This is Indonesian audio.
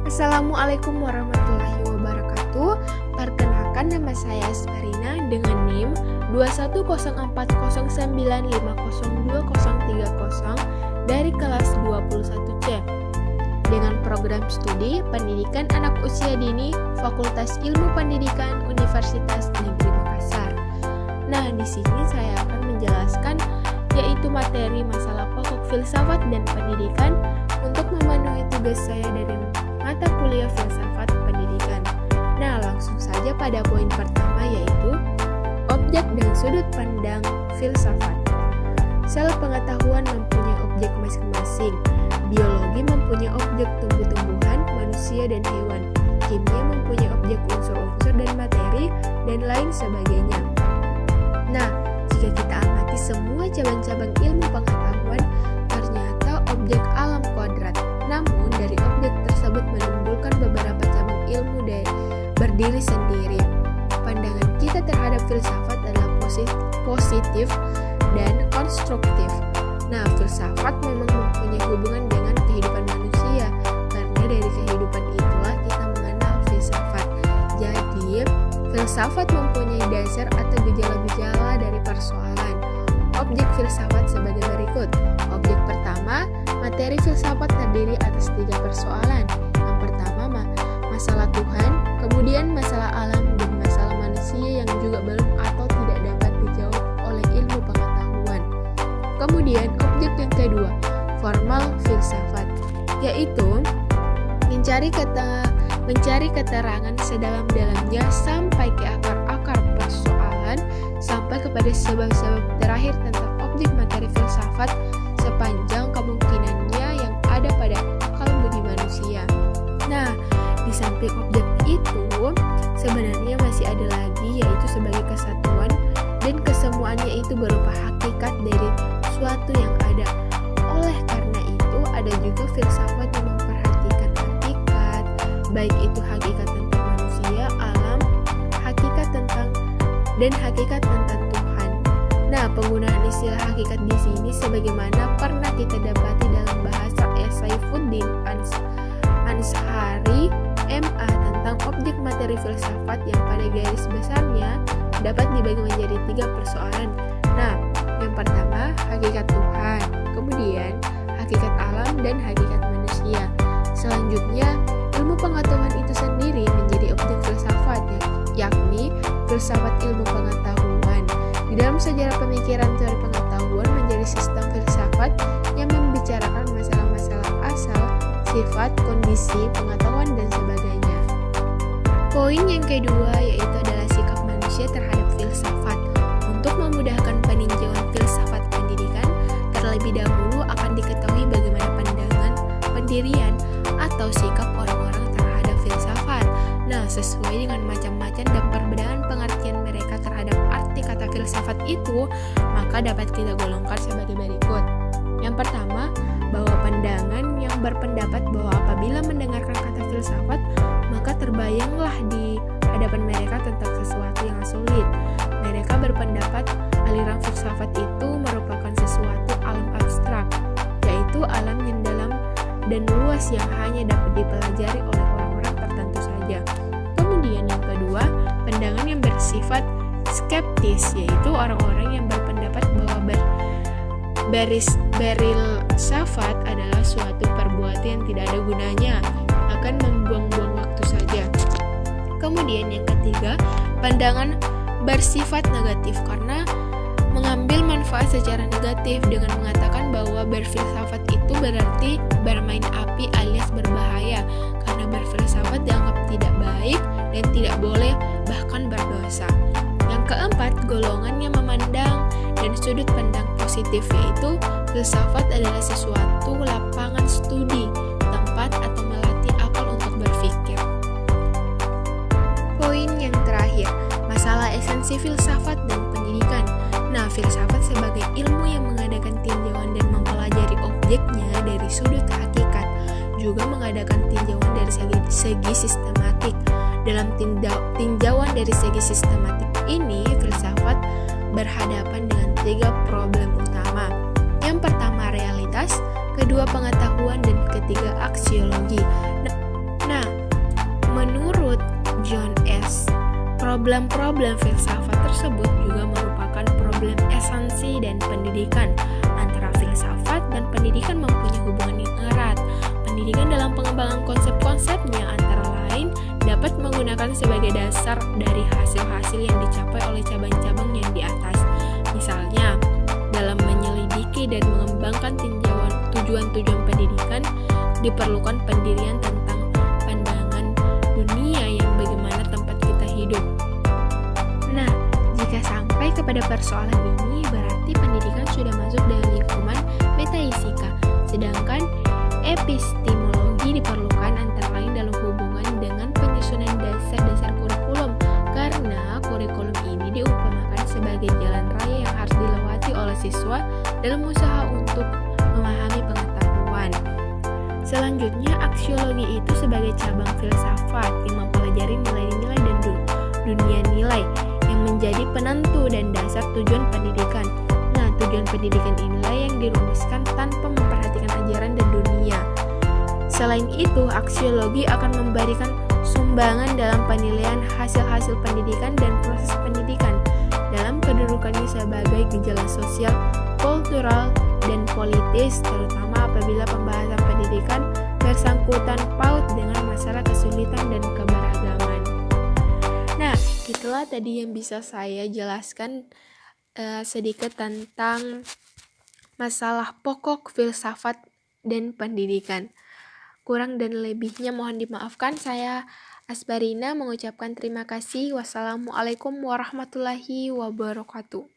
Assalamualaikum warahmatullahi wabarakatuh. Perkenalkan, nama saya Asparina dengan NIM 21409502030 dari kelas 21C dengan program studi Pendidikan Anak Usia Dini Fakultas Ilmu Pendidikan Universitas Negeri Makassar. Nah, di sini saya akan menjelaskan yaitu materi masalah pokok filsafat dan pendidikan untuk memenuhi tugas saya dari mata kuliah filsafat pendidikan. Nah, langsung saja pada poin pertama yaitu objek dan sudut pandang filsafat. Sel pengetahuan mempunyai objek masing-masing. Biologi mempunyai objek tumbuh-tumbuhan, manusia dan hewan. Kimia mempunyai objek unsur-unsur dan materi dan lain sebagainya. Nah, jika kita amati semua cabang-cabang ilmu pengetahuan, ternyata objek alam kuadrat. Namun, dari objek tersebut menimbulkan beberapa cabang ilmu berdiri sendiri. Pandangan kita terhadap filsafat adalah positif dan konstruktif. Nah, filsafat memang mempunyai hubungan dengan kehidupan manusia, karena dari kehidupan itulah kita mengenal filsafat. Jadi, filsafat mempunyai dasar atau gejala-gejala dari persoalan. Objek filsafat sebagai berikut. Objek pertama, materi filsafat terdiri atas 3 persoalan. Yang pertama, masalah Tuhan, kemudian masalah alam, dan masalah manusia yang juga belum atau tidak dapat dijawab oleh ilmu pengetahuan. Kemudian, objek yang kedua, formal filsafat, yaitu mencari keterangan sedalam-dalamnya sampai ke akar-akar persoalan, sampai kepada sebab-sebab terakhir tentang objek materi filsafat sepanjang kemungkinannya yang ada pada akal budi manusia. Nah, di samping objek itu, sebenarnya masih ada lagi, yaitu sebagai kesatuan dan kesemuanya itu berupa hakikat dari suatu yang ada. Oleh karena itu, ada juga filsafat yang memperhatikan hakikat, baik itu hakikat tentang manusia, alam, hakikat tentang Tuhan. Nah, penggunaan istilah hakikat di sini sebagaimana pernah kita dapati dalam bahasa Saifuddin Ansari MA tentang objek materi filsafat yang pada garis besarnya dapat dibagi menjadi 3 persoalan. Nah, yang pertama hakikat Tuhan, kemudian hakikat alam dan hakikat manusia. Selanjutnya, ilmu pengetahuan itu sendiri menjadi objek filsafat, yakni filsafat ilmu pengetahuan. Di dalam sejarah pemikiran teori pengetahuan menjadi sistem filsafat yang membicarakan masalah-masalah asal, sifat, kondisi, pengetahuan, dan sebagainya. Poin yang kedua yaitu adalah sikap manusia terhadap filsafat. Untuk memudahkan peninjauan filsafat pendidikan, terlebih dahulu akan diketahui bagaimana pandangan, pendirian, atau sikap orang-orang terhadap filsafat. Nah, sesuai dengan macam-macam dan perbedaan pengertian mereka terhadap arti kata filsafat itu, maka dapat kita golongkan sebagai berikut. Yang pertama, bahwa pandangan yang berpendapat bahwa apabila mendengarkan kata filsafat, maka terbayanglah di hadapan mereka tentang sesuatu yang sulit. Mereka berpendapat aliran filsafat itu merupakan sesuatu alam abstrak, yaitu alam yang dalam dan luas yang hanya dapat dipelajari oleh orang-orang tertentu saja. Kemudian yang kedua, pandangan yang bersifat skeptis, yaitu orang-orang yang berpendapat bahwa berilsafat adalah suatu perbuatan yang tidak ada gunanya, akan membuang-buang waktu saja. Kemudian yang ketiga, pandangan bersifat negatif karena mengambil manfaat secara negatif dengan mengatakan bahwa berfilsafat itu berarti bermain api alias berbahaya, karena berfilsafat dianggap tidak baik dan tidak boleh bahkan berdosa. Yang keempat, golongan yang memandang dan sudut pandang positif, yaitu filsafat adalah sesuatu lapangan studi, tempat atau melatih akal untuk berpikir. Poin yang terakhir, masalah esensi filsafat dan pendidikan. Nah, filsafat sebagai ilmu yang mengadakan tinjauan dan mempelajari objeknya dari sudut hakikat, juga mengadakan tinjauan dari segi sistematik. Dalam tinjauan dari segi sistematik ini, filsafat berhadapan dengan 3 problem utama. Yang pertama realitas, kedua pengetahuan, dan ketiga aksiologi. Nah, Problem-problem filsafat tersebut juga merupakan problem esensi dan pendidikan. Antara filsafat dan pendidikan mempunyai hubungan yang erat. Pendidikan dalam pengembangan konsep-konsepnya antara lain dapat menggunakan sebagai dasar dari hasil-hasil yang dicapai oleh cabang-cabang yang di atas. Misalnya, dalam menyelidiki dan mengembangkan tujuan-tujuan pendidikan, diperlukan pendirian tentang pandangan dunia yang bagaimana tempat kita hidup. Nah, jika sampai kepada persoalan ini, berarti pendidikan sudah masuk dalam lingkungan metaisika, sedangkan epistemologi diperlukan antara lain dalam hubungan dengan penyusunan dasar-dasar kurikulum, karena kurikulum ini diumpamakan sebagai jalan raya yang harus dilewati oleh siswa dalam usaha untuk memahami pengetahuan. Selanjutnya, aksiologi itu sebagai cabang filsafat yang mempelajari nilai-nilai dan dunia nilai yang menjadi penentu dan dasar tujuan pendidikan. Nah, tujuan pendidikan inilah yang dirumuskan tanpa memperhatikan ajaran dan dunia. Selain itu, aksiologi akan memberikan sumbangan dalam penilaian hasil-hasil pendidikan dan proses pendidikan dalam kedudukannya sebagai gejala sosial, kultural, dan politis, terutama apabila pembahasan pendidikan bersangkutan paut dengan masalah kesulitan dan keberagaman. Nah, itulah tadi yang bisa saya jelaskan sedikit tentang masalah pokok filsafat dan pendidikan. Kurang dan lebihnya mohon dimaafkan. Saya Asbarina mengucapkan terima kasih. Wassalamualaikum warahmatullahi wabarakatuh.